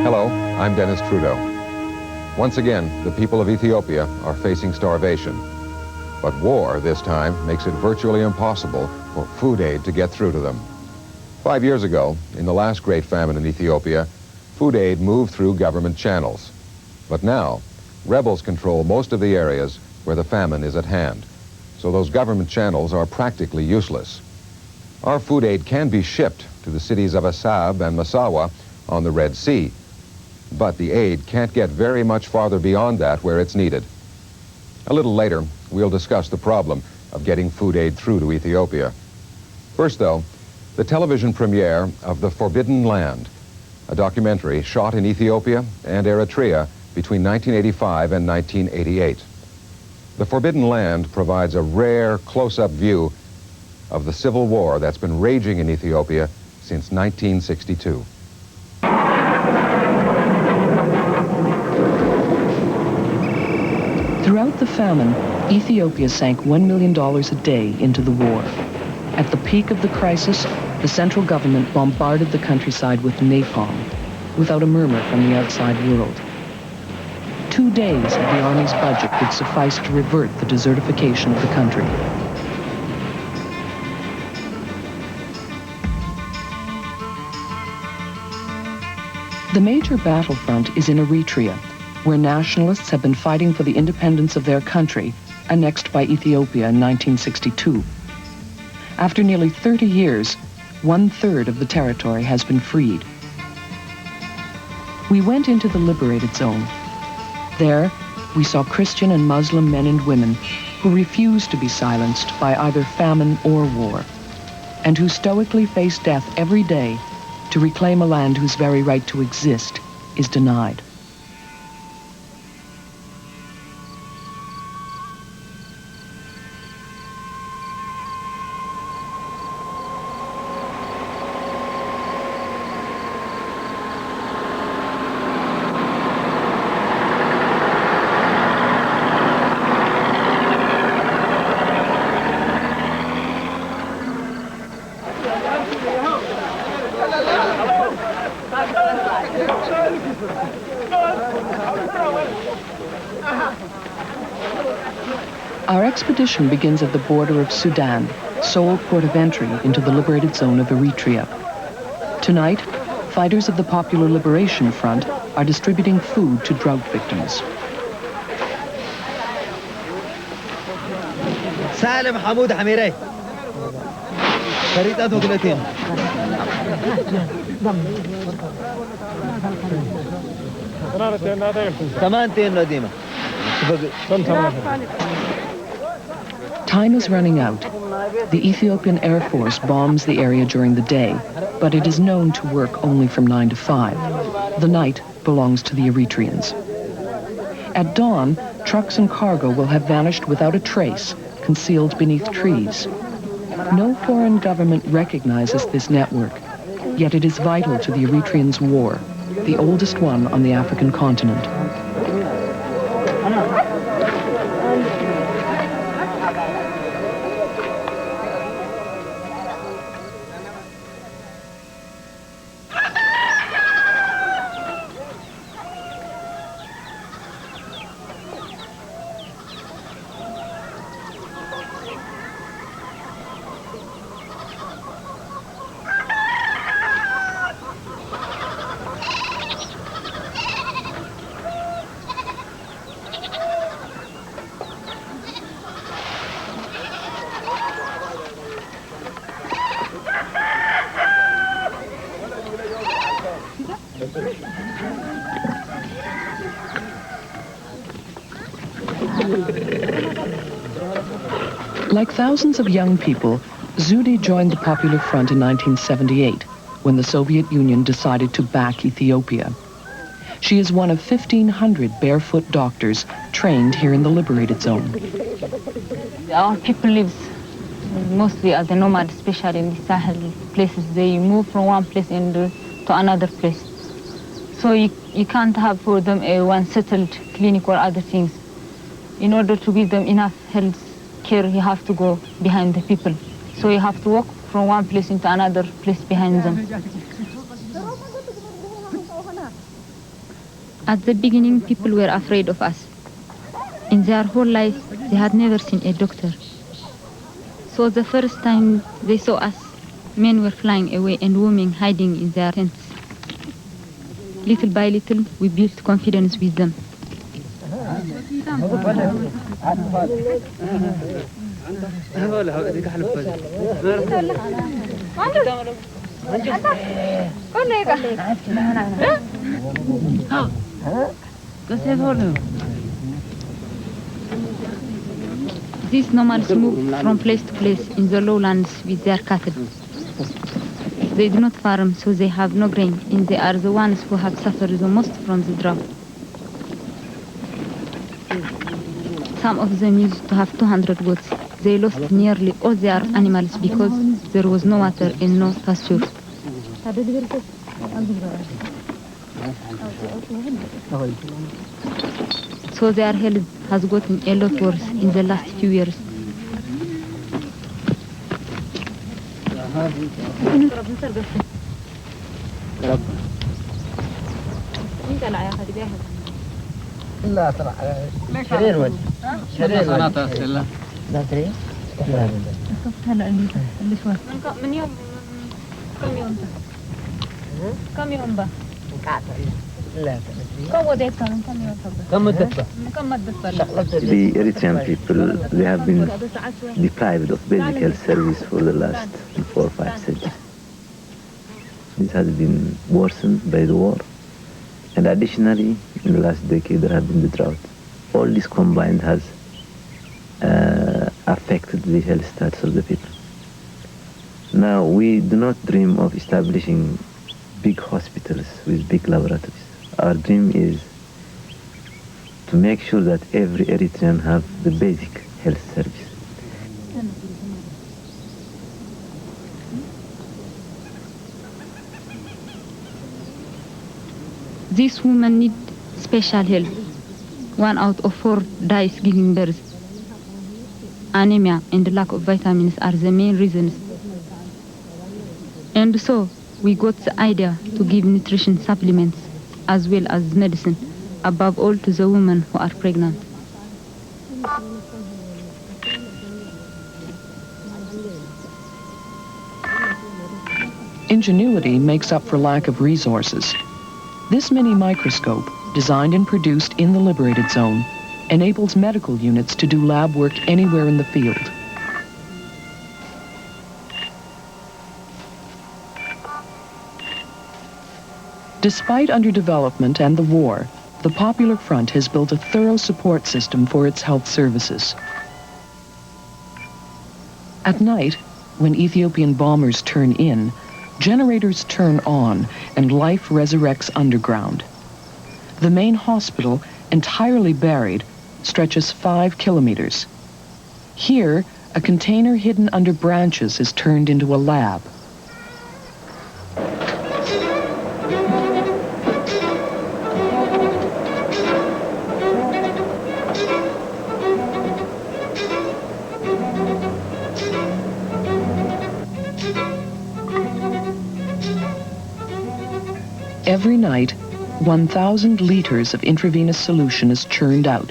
Hello, I'm Dennis Trudeau. Once again, the people of Ethiopia are facing starvation. But war this time makes it virtually impossible for food aid to get through to them. 5 years ago, in the last great famine in Ethiopia, food aid moved through government channels. But now, rebels control most of the areas where the famine is at hand. So those government channels are practically useless. Our food aid can be shipped to the cities of Assab and Massawa on the Red Sea. But the aid can't get very much farther beyond that where it's needed. A little later, we'll discuss the problem of getting food aid through to Ethiopia. First, though, the television premiere of The Forbidden Land, a documentary shot in Ethiopia and Eritrea between 1985 and 1988. The Forbidden Land provides a rare close-up view of the civil war that's been raging in Ethiopia since 1962. Throughout the famine, Ethiopia sank $1 million a day into the war. At the peak of the crisis, the central government bombarded the countryside with napalm, without a murmur from the outside world. 2 days of the army's budget would suffice to revert the desertification of the country. The major battlefront is in Eritrea, where nationalists have been fighting for the independence of their country, annexed by Ethiopia in 1962. After nearly 30 years, 1/3 of the territory has been freed. We went into the liberated zone. There, we saw Christian and Muslim men and women who refused to be silenced by either famine or war, and who stoically face death every day to reclaim a land whose very right to exist is denied. Our expedition begins at the border of Sudan, sole port of entry into the liberated zone of Eritrea. Tonight, fighters of the Popular Liberation Front are distributing food to drought victims. سالم حمود حميري فريدة وقلتين كمان تين نديمة. Time is running out. The Ethiopian Air Force bombs the area during the day, but it is known to work only from 9 to 5. The night belongs to the Eritreans. At dawn, trucks and cargo will have vanished without a trace, concealed beneath trees. No foreign government recognizes this network, yet it is vital to the Eritreans' war, the oldest one on the African continent. Like thousands of young people, Zudi joined the Popular Front in 1978 when the Soviet Union decided to back Ethiopia. She is one of 1,500 barefoot doctors trained here in the liberated zone. Our people live mostly as a nomad, especially in the Sahel places. They move from one place to another place. So you can't have for them a one settled clinic or other things. In order to give them enough health care, you have to go behind the people. So you have to walk from one place into another place behind them. At the beginning, people were afraid of us. In their whole life, they had never seen a doctor. So the first time they saw us, men were flying away and women hiding in their tents. Little by little, we built confidence with them. These nomads move from place to place in the lowlands with their cattle. They do not farm, so they have no grain, and they are the ones who have suffered the most from the drought. Some of them used to have 200 goats. They lost nearly all their animals because there was no water and no pasture. So their health has gotten a lot worse in the last few years. The Eritrean people, they have been deprived of basic health service for the last 4 or 5 centuries. This has been worsened by the war, and additionally, in the last decade, there have been the drought. All this combined has affected the health status of the people. Now, we do not dream of establishing big hospitals with big laboratories. Our dream is to make sure that every Eritrean have the basic health service. These women need special help. 1 out of 4 dies giving birth. Anemia and lack of vitamins are the main reasons. And so, we got the idea to give nutrition supplements as well as medicine, above all to the women who are pregnant. Ingenuity makes up for lack of resources. This mini microscope, designed and produced in the liberated zone, enables medical units to do lab work anywhere in the field. Despite underdevelopment and the war, the Popular Front has built a thorough support system for its health services. At night, when Ethiopian bombers turn in, generators turn on and life resurrects underground. The main hospital, entirely buried, stretches 5 kilometers. Here, a container hidden under branches is turned into a lab. Every night, 1,000 liters of intravenous solution is churned out.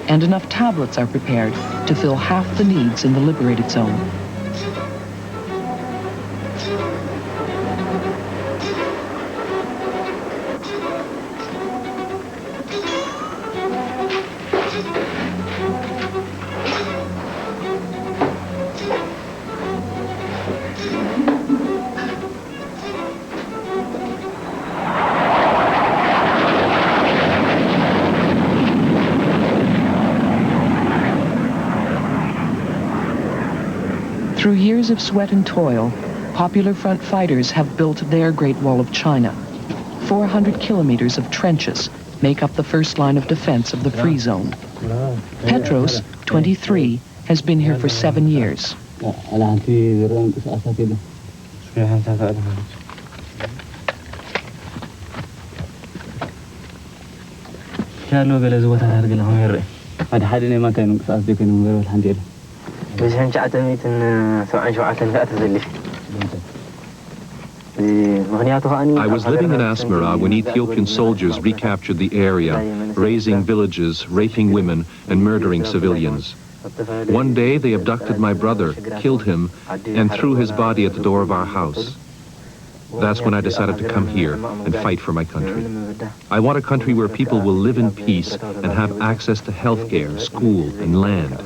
And enough tablets are prepared to fill half the needs in the liberated zone. Through years of sweat and toil, Popular Front fighters have built their Great Wall of China. 400 kilometers of trenches make up the first line of defense of the Free Zone. Petros, 23, has been here for 7 years. I was living in Asmara when Ethiopian soldiers recaptured the area, razing villages, raping women, and murdering civilians. One day they abducted my brother, killed him, and threw his body at the door of our house. That's when I decided to come here and fight for my country. I want a country where people will live in peace and have access to health care, school, and land.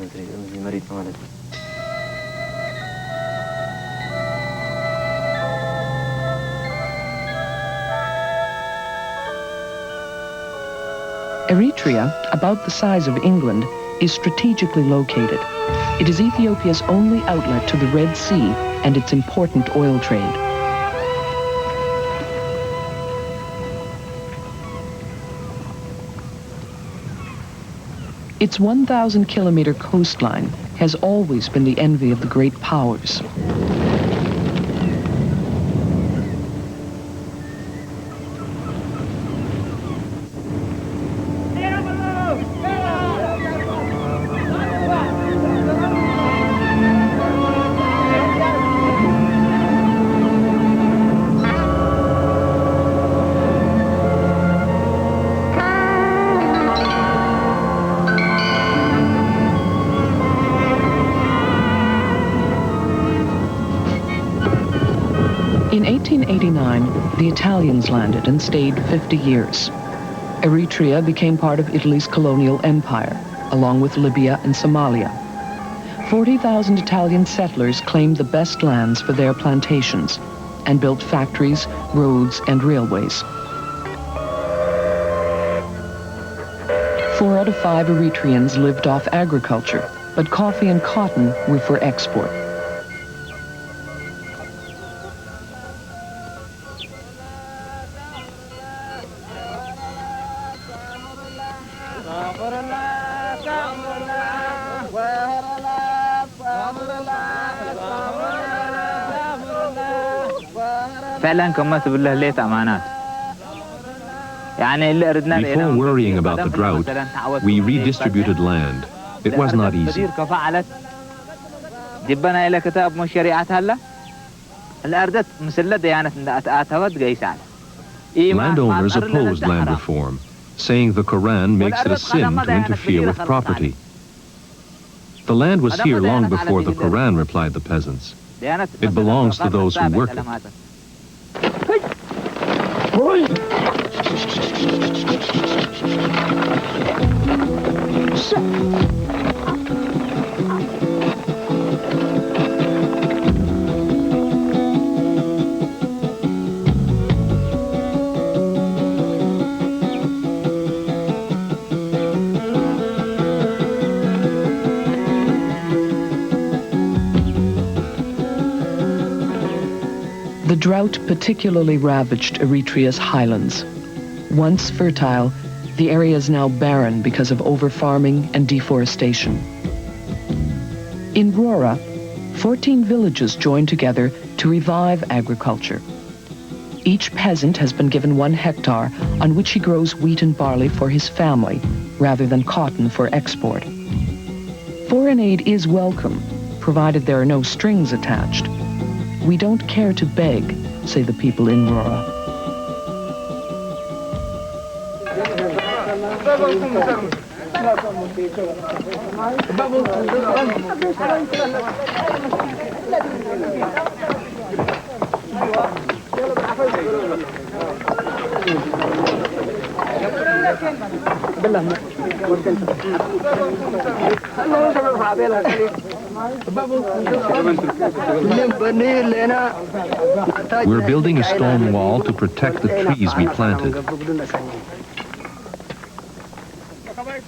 Eritrea, about the size of England, is strategically located. It is Ethiopia's only outlet to the Red Sea and its important oil trade. Its 1,000-kilometer coastline has always been the envy of the great powers. In 1889, the Italians landed and stayed 50 years. Eritrea became part of Italy's colonial empire, along with Libya and Somalia. 40,000 Italian settlers claimed the best lands for their plantations and built factories, roads, and railways. 4 out of 5 Eritreans lived off agriculture, but coffee and cotton were for export. Before worrying about the drought, we redistributed land. It was not easy. Landowners opposed land reform, saying the Quran makes it a sin to interfere with property. The land was here long before the Quran, replied the peasants. It belongs to those who work it. The drought particularly ravaged Eritrea's highlands. Once fertile, the area is now barren because of over-farming and deforestation. In Rora, 14 villages joined together to revive agriculture. Each peasant has been given 1 hectare on which he grows wheat and barley for his family, rather than cotton for export. Foreign aid is welcome, provided there are no strings attached. We don't care to beg, say the people in Rora. We're building a stone wall to protect the trees we planted.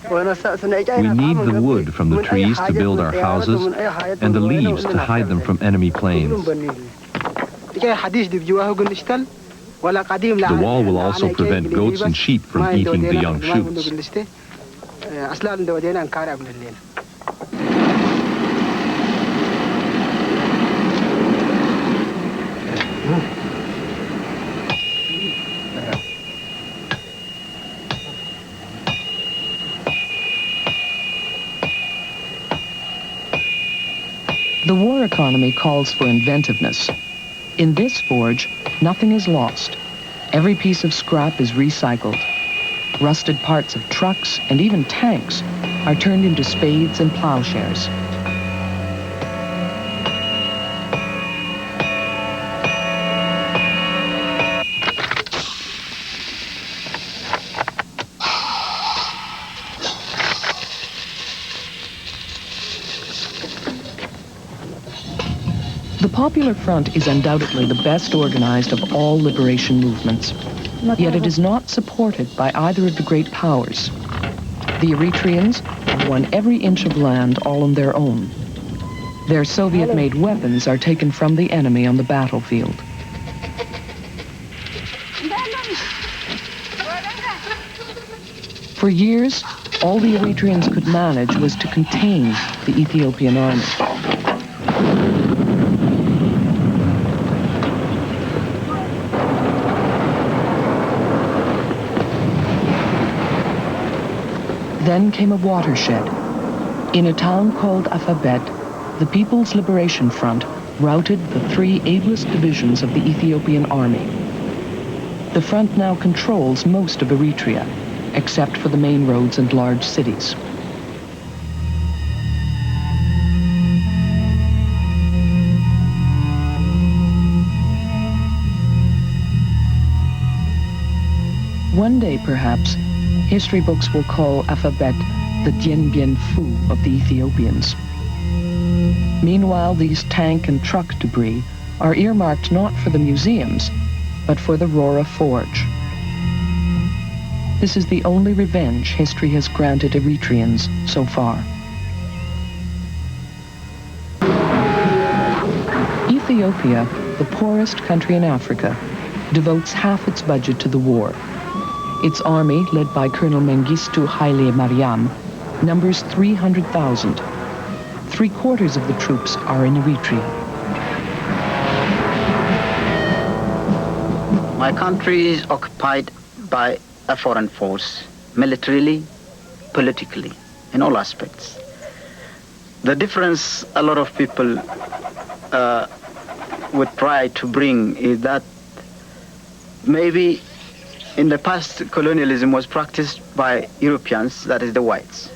We need the wood from the trees to build our houses and the leaves to hide them from enemy planes. The wall will also prevent goats and sheep from eating the young shoots. The war economy calls for inventiveness. In this forge, nothing is lost. Every piece of scrap is recycled. Rusted parts of trucks and even tanks are turned into spades and plowshares. The Popular Front is undoubtedly the best organized of all liberation movements, yet it is not supported by either of the great powers. The Eritreans have won every inch of land all on their own. Their Soviet-made weapons are taken from the enemy on the battlefield. For years, all the Eritreans could manage was to contain the Ethiopian army. Then came a watershed. In a town called Alphabet, the People's Liberation Front routed the three ablest divisions of the Ethiopian army. The front now controls most of Eritrea, except for the main roads and large cities. One day, perhaps, history books will call Alphabet the Dien Bien Phu of the Ethiopians. Meanwhile, these tank and truck debris are earmarked not for the museums, but for the Rora Forge. This is the only revenge history has granted Eritreans so far. Ethiopia, the poorest country in Africa, devotes half its budget to the war. Its army, led by Colonel Mengistu Haile Mariam, numbers 300,000. Three-quarters of the troops are in Eritrea. My country is occupied by a foreign force, militarily, politically, in all aspects. The difference a lot of people would try to bring is that maybe in the past, colonialism was practiced by Europeans, that is the whites.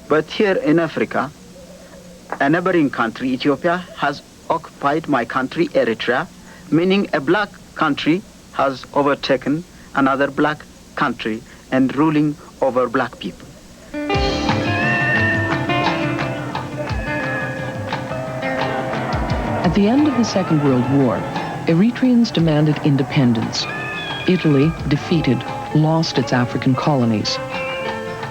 But here in Africa, a neighboring country, Ethiopia, has occupied my country, Eritrea, meaning a black country has overtaken another black country and ruling over black people. At the end of the Second World War, Eritreans demanded independence. Italy, defeated, lost its African colonies.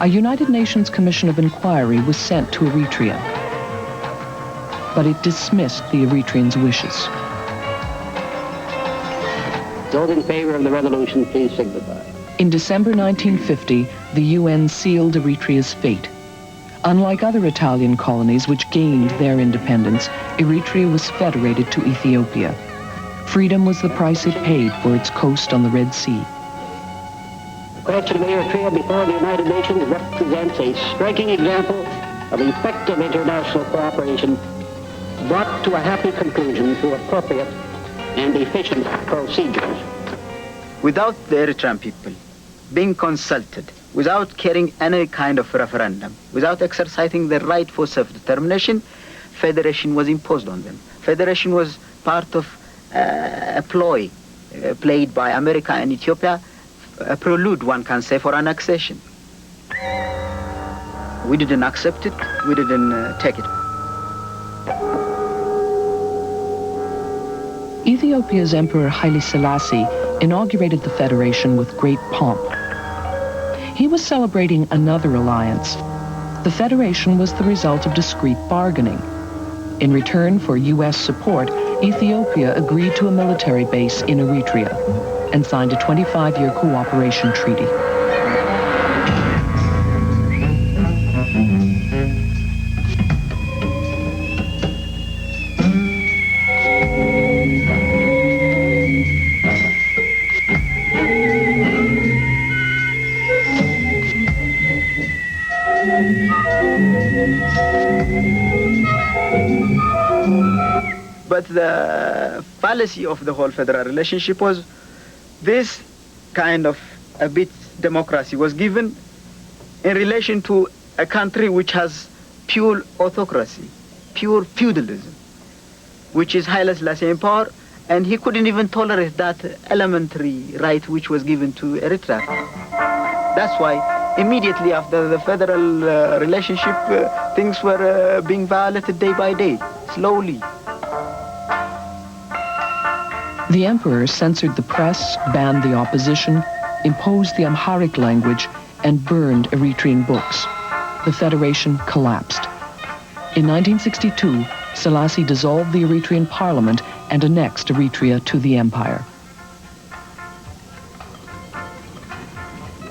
A United Nations Commission of Inquiry was sent to Eritrea, but it dismissed the Eritreans' wishes. Those in favor of the resolution, please signify. In December 1950, the UN sealed Eritrea's fate. Unlike other Italian colonies which gained their independence, Eritrea was federated to Ethiopia. Freedom was the price it paid for its coast on the Red Sea. The question of Eritrea before the United Nations represents a striking example of effective international cooperation brought to a happy conclusion through appropriate and efficient procedures. Without the Eritrean people being consulted, without carrying any kind of referendum, without exercising their right for self-determination, federation was imposed on them. Federation was part of a ploy played by America and Ethiopia, a prelude, one can say, for annexation. We didn't accept it, we didn't take it. Ethiopia's Emperor Haile Selassie inaugurated the federation with great pomp. He was celebrating another alliance. The Federation was the result of discreet bargaining. In return for U.S. support, Ethiopia agreed to a military base in Eritrea and signed a 25-year cooperation treaty. But the fallacy of the whole federal relationship was this kind of a bit democracy was given in relation to a country which has pure autocracy, pure feudalism, which is Haile Selassie in power, and he couldn't even tolerate that elementary right which was given to Eritrea. That's why immediately after the federal relationship, things were being violated day by day, slowly. The emperor censored the press, banned the opposition, imposed the Amharic language, and burned Eritrean books. The federation collapsed. In 1962, Selassie dissolved the Eritrean parliament and annexed Eritrea to the empire.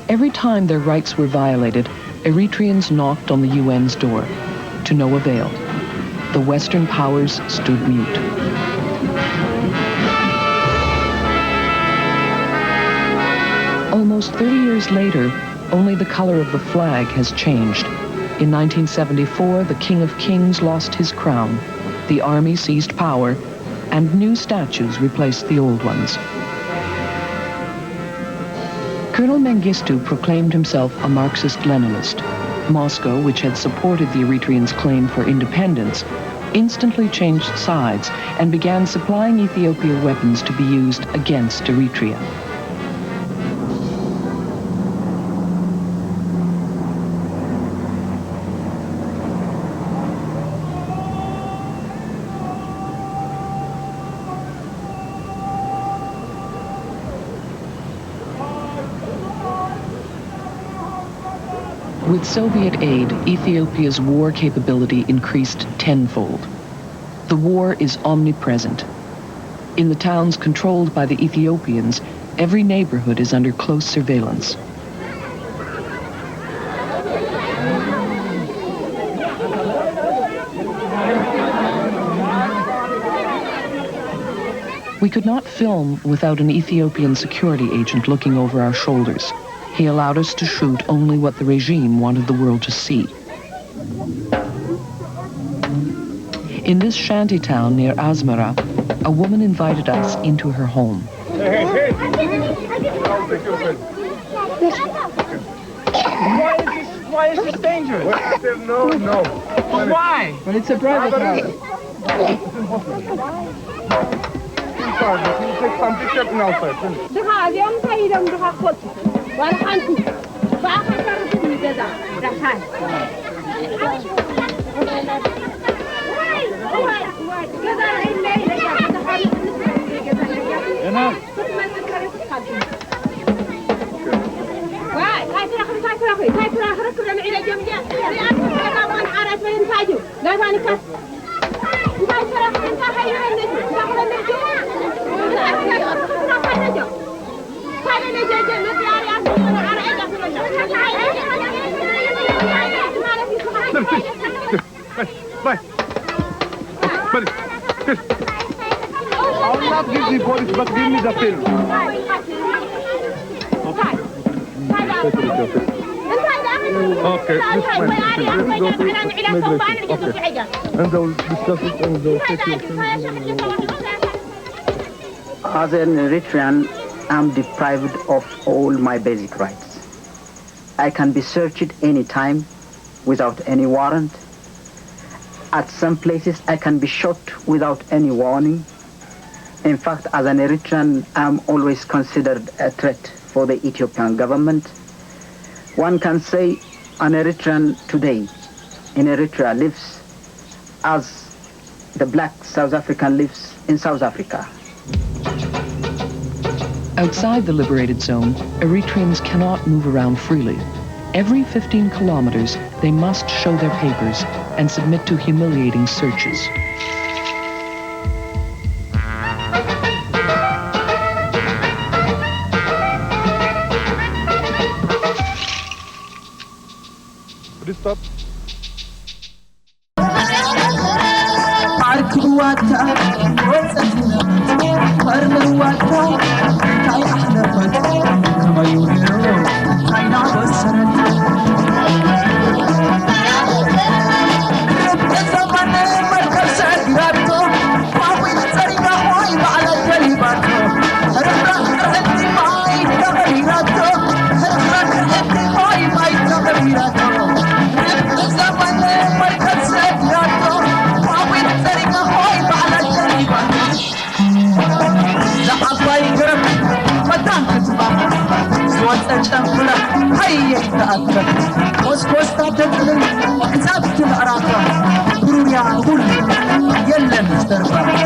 Every time their rights were violated, Eritreans knocked on the UN's door. To no avail. The Western powers stood mute. Almost 30 years later, only the color of the flag has changed. In 1974, the King of Kings lost his crown, the army seized power, and new statues replaced the old ones. Colonel Mengistu proclaimed himself a Marxist-Leninist. Moscow, which had supported the Eritreans' claim for independence, instantly changed sides and began supplying Ethiopia weapons to be used against Eritrea. With Soviet aid, Ethiopia's war capability increased tenfold. The war is omnipresent. In the towns controlled by the Ethiopians, every neighborhood is under close surveillance. We could not film without an Ethiopian security agent looking over our shoulders. He allowed us to shoot only what the regime wanted the world to see. In this shanty town near Asmara, a woman invited us into her home. Why is this dangerous? No. Why? But it's a private house. Inside, you take some pictures and outside. I will not give the police, but give me the film. Okay, this is my film. Let's go to migration. Okay. And they will discuss it and they will take your film. As an Eritrean, I'm deprived of all my basic rights. I can be searched any time without any warrant. At some places, I can be shot without any warning. In fact, as an Eritrean, I'm always considered a threat for the Ethiopian government. One can say an Eritrean today in Eritrea lives as the black South African lives in South Africa. Outside the liberated zone, Eritreans cannot move around freely. Every 15 kilometers, they must show their papers and submit to humiliating searches. Stop. يلا نسترفع